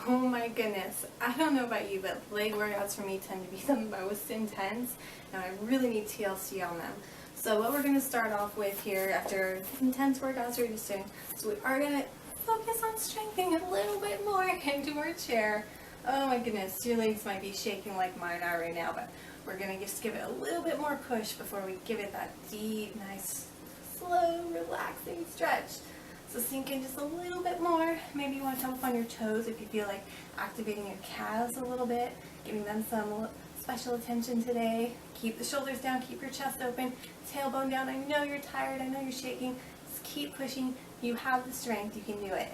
Oh my goodness. I don't know about you, but leg workouts for me tend to be the most intense, and I really need TLC on them. So what we're going to start off with here after intense workouts we're just doing, so we are going to focus on strengthening a little bit more into our chair. Oh my goodness, your legs might be shaking like mine are right now, but we're going to just give it a little bit more push before we give it that deep, nice, slow, relaxing stretch. So sink in just a little bit more. Maybe you want to come up on your toes if you feel like activating your calves a little bit, giving them some special attention today. Keep the shoulders down, keep your chest open, tailbone down. I know you're tired, I know you're shaking. Just keep pushing. You have the strength, you can do it.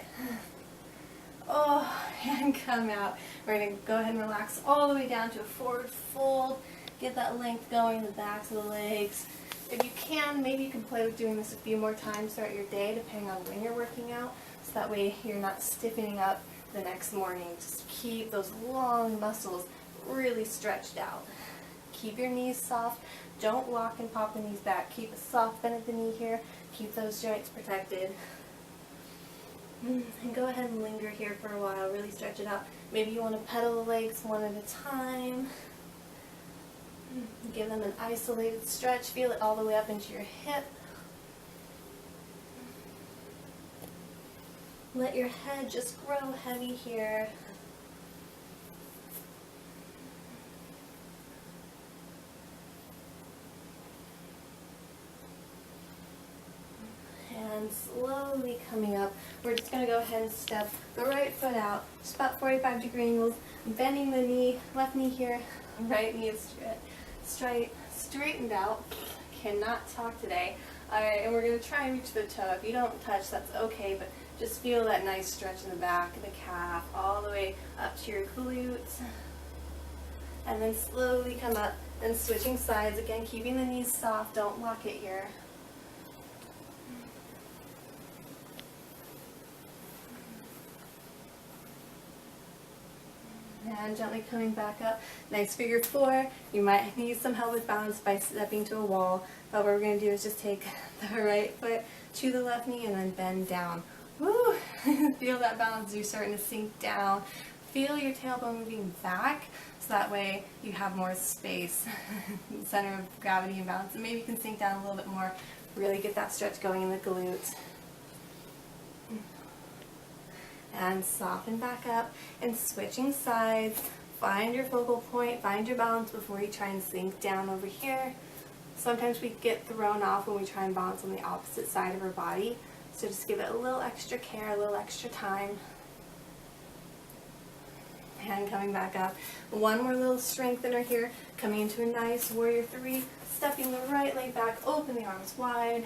Oh, and come out. We're going to go ahead and relax all the way down to a forward fold. Get that length going in the backs of the legs. If you can, maybe you can play with doing this a few more times throughout your day, depending on when you're working out, so that way you're not stiffening up the next morning. Just keep those long muscles really stretched out. Keep your knees soft. Don't lock and pop the knees back. Keep a soft bend at the knee here. Keep those joints protected. And go ahead and linger here for a while. Really stretch it out. Maybe you want to pedal the legs one at a time. Give them an isolated stretch. Feel it all the way up into your hip. Let your head just grow heavy here. And slowly coming up, we're just going to go ahead and step the right foot out, just about 45-degree angles, bending the knee, left knee here, right knee is straightened out. Cannot talk today. Alright, and we're going to try and reach the toe. If you don't touch, that's okay, but just feel that nice stretch in the back of the calf, all the way up to your glutes. And then slowly come up and switching sides. Again, keeping the knees soft, don't lock it here. And gently coming back up. Nice figure four. You might need some help with balance by stepping to a wall. But what we're going to do is just take the right foot to the left knee and then bend down. Woo! Feel that balance. You're starting to sink down. Feel your tailbone moving back, so that way you have more space, center of gravity and balance. And maybe you can sink down a little bit more. Really get that stretch going in the glutes. And soften back up and switching sides. Find your focal point, find your balance before you try and sink down over here. Sometimes we get thrown off when we try and balance on the opposite side of our body, so just give it a little extra care, a little extra time. And coming back up. One more little strengthener here, coming into a nice warrior three, stepping the right leg back, open the arms wide.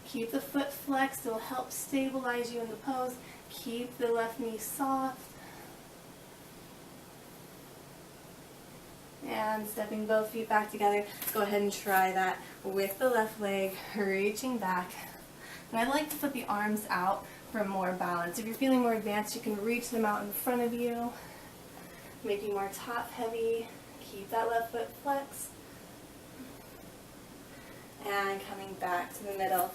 Keep the foot flexed, it'll help stabilize you in the pose. Keep the left knee soft. And stepping both feet back together. Go ahead and try that with the left leg, reaching back. And I like to put the arms out for more balance. If you're feeling more advanced, you can reach them out in front of you, making more top heavy. Keep that left foot flexed. And coming back to the middle.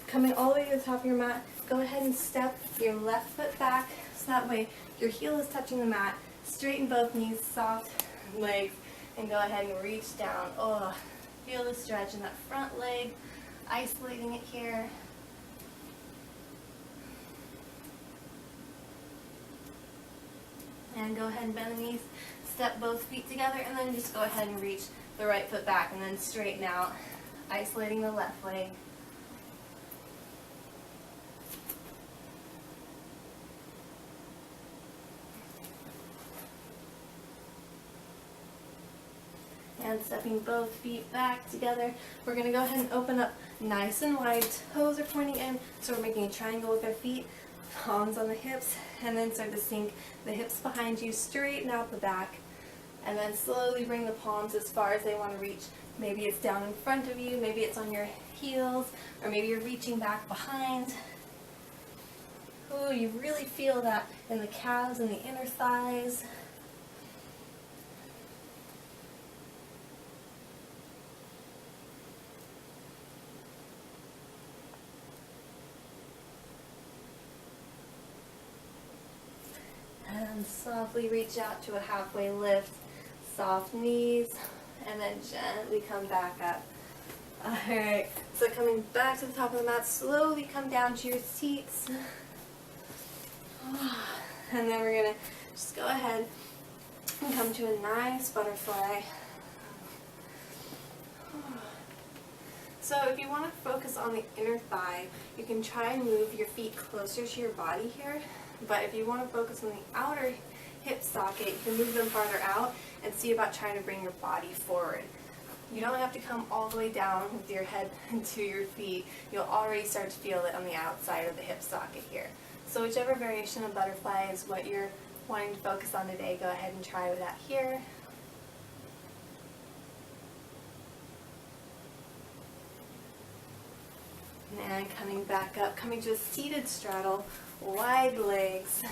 Coming all the way to the top of your mat, go ahead and step your left foot back, so that way your heel is touching the mat. Straighten both knees, soft legs, and go ahead and reach down. Oh, feel the stretch in that front leg, isolating it here. And go ahead and bend the knees, step both feet together, and then just go ahead and reach the right foot back, and then straighten out, isolating the left leg. And stepping both feet back together. We're going to go ahead and open up nice and wide. Toes are pointing in, so we're making a triangle with our feet. Palms on the hips, and then start to sink the hips behind you, straighten out the back, and then slowly bring the palms as far as they want to reach. Maybe it's down in front of you, maybe it's on your heels, or maybe you're reaching back behind. Ooh, you really feel that in the calves and the inner thighs. And softly reach out to a halfway lift, soft knees, and then gently come back up. Alright, so coming back to the top of the mat, slowly come down to your seats. And then we're going to just go ahead and come to a nice butterfly. So if you want to focus on the inner thigh, you can try and move your feet closer to your body here. But if you want to focus on the outer hip socket, you can move them farther out and see about trying to bring your body forward. You don't have to come all the way down with your head into your feet. You'll already start to feel it on the outside of the hip socket here. So whichever variation of butterfly is what you're wanting to focus on today, go ahead and try with that here. And coming back up, coming to a seated straddle, wide legs.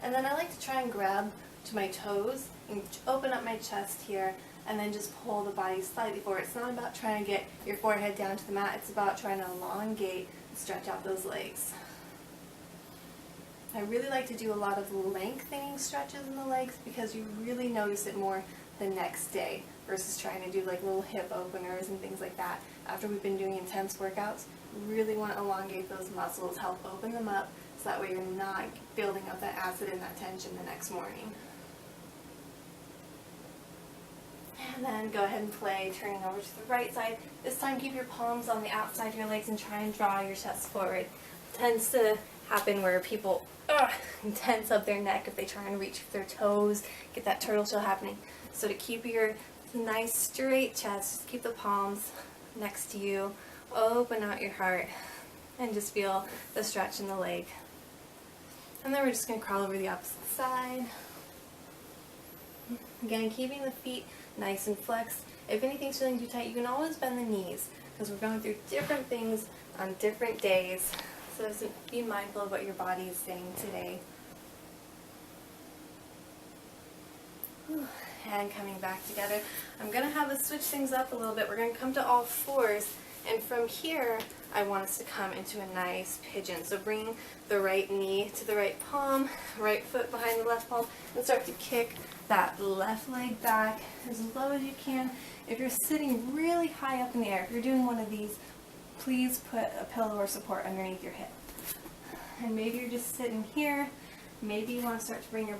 And then I like to try and grab to my toes and open up my chest here, and then just pull the body slightly forward. It's not about trying to get your forehead down to the mat, it's about trying to elongate and stretch out those legs. I really like to do a lot of lengthening stretches in the legs because you really notice it more the next day versus trying to do like little hip openers and things like that. After we've been doing intense workouts, you really want to elongate those muscles, help open them up, so that way you're not building up that acid and that tension the next morning. And then go ahead and play, turning over to the right side. This time keep your palms on the outside of your legs and try and draw your chest forward. It tends to happen where people tense up their neck if they try and reach their toes, get that turtle shell happening. So to keep your nice straight chest, keep the palms next to you, open out your heart, and just feel the stretch in the leg. And then we're just going to crawl over the opposite side. Again, keeping the feet nice and flexed. If anything's feeling too tight, you can always bend the knees because we're going through different things on different days. So just be mindful of what your body is saying today. And coming back together. I'm going to have us switch things up a little bit. We're going to come to all fours. And from here, I want us to come into a nice pigeon. So bring the right knee to the right palm, right foot behind the left palm, and start to kick that left leg back as low as you can. If you're sitting really high up in the air, if you're doing one of these, please put a pillow or support underneath your hip. And maybe you're just sitting here. Maybe you want to start to bring your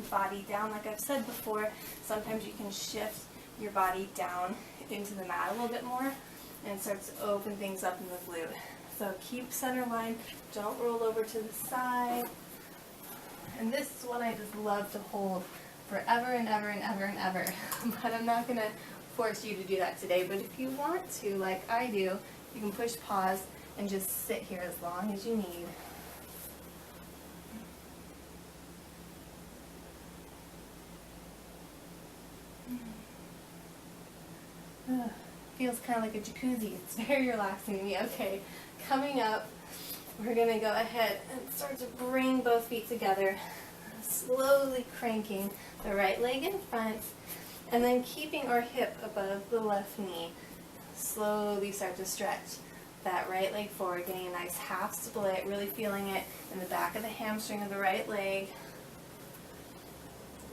body down. Like I've said before, sometimes you can shift your body down into the mat a little bit more and start to open things up in the glute. So keep center line. Don't roll over to the side. And this is one I just love to hold forever and ever and ever and ever. But I'm not going to force you to do that today. But if you want to, like I do, you can push pause and just sit here as long as you need. Feels kind of like a jacuzzi. It's very relaxing to me. Okay, coming up, we're going to go ahead and start to bring both feet together, slowly cranking the right leg in front, and then keeping our hip above the left knee. Slowly start to stretch that right leg forward, getting a nice half split, really feeling it in the back of the hamstring of the right leg.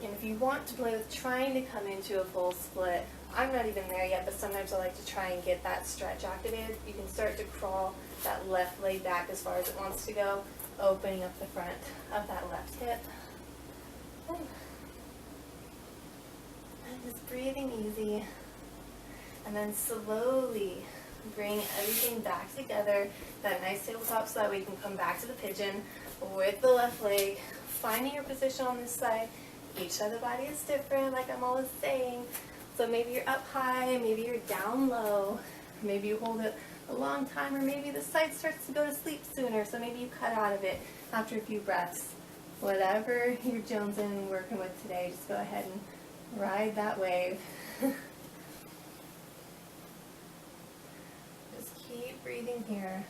And if you want to play with trying to come into a full split, I'm not even there yet, but sometimes I like to try and get that stretch activated. You can start to crawl that left leg back as far as it wants to go, opening up the front of that left hip. And just breathing easy. And then slowly bring everything back together, that nice tabletop, so that way you can come back to the pigeon with the left leg, finding your position on this side. Each side of the body is different, like I'm always saying. So maybe you're up high, maybe you're down low, maybe you hold it a long time, or maybe the side starts to go to sleep sooner, so maybe you cut out of it after a few breaths. Whatever you're jonesing and working with today, just go ahead and ride that wave. Just keep breathing here.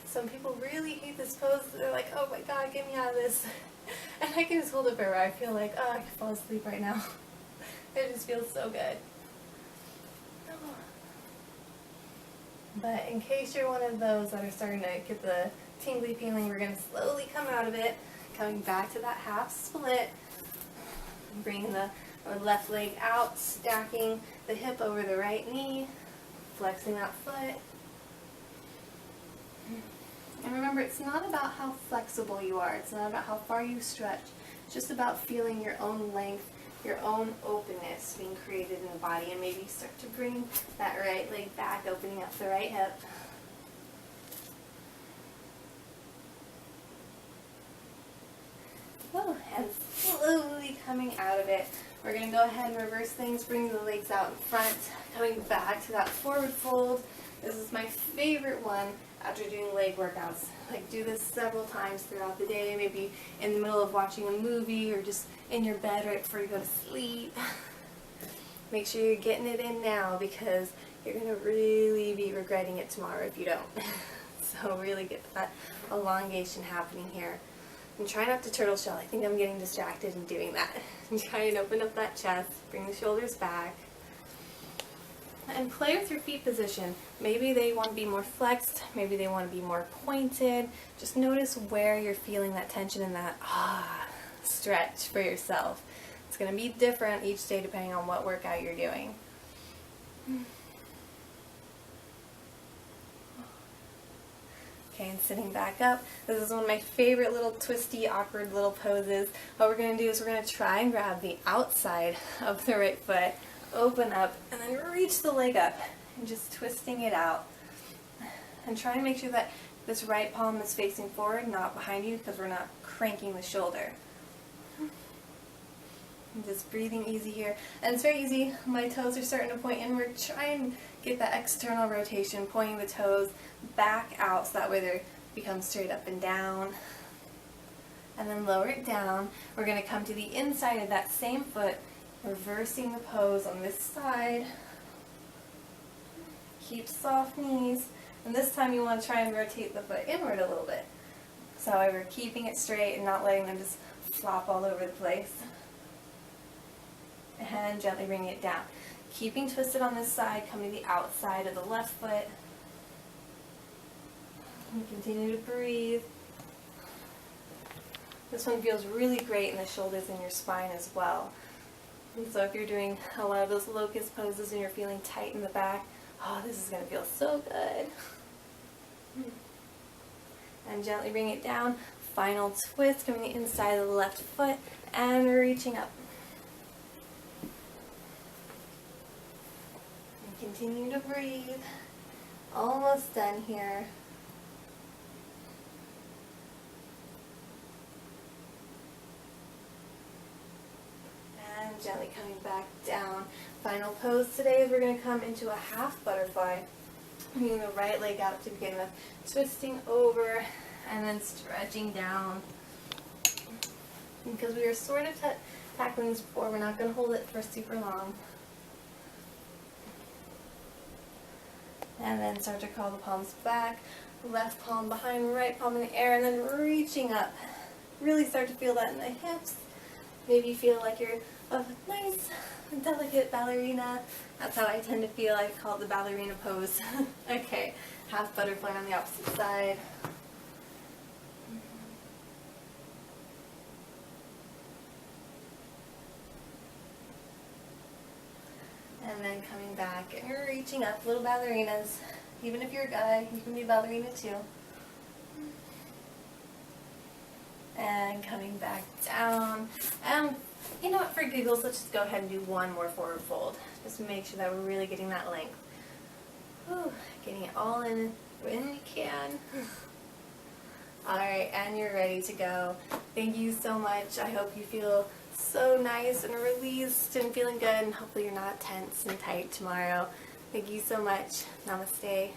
Some people really hate this pose. They're like, oh my God, get me out of this. And I can just hold it forever. I feel like, oh, I could fall asleep right now. It just feels so good. But in case you're one of those that are starting to get the tingly feeling, we're going to slowly come out of it. Coming back to that half split. Bringing the left leg out, stacking the hip over the right knee, flexing that foot. And remember, it's not about how flexible you are. It's not about how far you stretch. It's just about feeling your own length, your own openness being created in the body. And maybe start to bring that right leg back, opening up the right hip. Oh, and slowly coming out of it. We're going to go ahead and reverse things, bring the legs out in front, coming back to that forward fold. This is my favorite one after doing leg workouts. Like, do this several times throughout the day, maybe in the middle of watching a movie or just in your bed right before you go to sleep. Make sure you're getting it in now because you're going to really be regretting it tomorrow if you don't. So really get that elongation happening here. And try not to turtle shell. I think I'm getting distracted in doing that. Try and open up that chest, bring the shoulders back. And play with your feet position. Maybe they want to be more flexed, maybe they want to be more pointed. Just notice where you're feeling that tension and that stretch for yourself. It's going to be different each day depending on what workout you're doing. Okay, and sitting back up. This is one of my favorite little twisty, awkward little poses. What we're going to do is we're going to try and grab the outside of the right foot, open up, and then reach the leg up, and just twisting it out. And try and make sure that this right palm is facing forward, not behind you, because we're not cranking the shoulder. And just breathing easy here. And it's very easy. My toes are starting to point inward. Try and get that external rotation, pointing the toes back out so that way they become straight up and down. And then lower it down. We're going to come to the inside of that same foot, reversing the pose on this side. Keep soft knees. And this time you want to try and rotate the foot inward a little bit. So we're keeping it straight and not letting them just flop all over the place. And gently bringing it down. Keeping twisted on this side, come to the outside of the left foot. And continue to breathe. This one feels really great in the shoulders and your spine as well. And so if you're doing a lot of those locust poses and you're feeling tight in the back, oh, this is going to feel so good. And gently bring it down. Final twist, coming the inside of the left foot and reaching up. And continue to breathe. Almost done here. And gently coming back down. Final pose today is we're going to come into a half butterfly. Bringing the right leg out to begin with. Twisting over and then stretching down. Because we were sort of tackling this before, we're not going to hold it for super long. And then start to crawl the palms back. Left palm behind, right palm in the air, and then reaching up. Really start to feel that in the hips. Maybe you feel like you're a nice, delicate ballerina. That's how I tend to feel. I call it the ballerina pose. Okay, half butterfly on the opposite side. And then coming back and you're reaching up, little ballerinas. Even if you're a guy, you can be a ballerina too. And coming back down. And you know what, for giggles, let's just go ahead and do one more forward fold. Just make sure that we're really getting that length. Whew, getting it all in when you can. Alright, and you're ready to go. Thank you so much. I hope you feel so nice and released and feeling good, and hopefully you're not tense and tight tomorrow. Thank you so much. Namaste.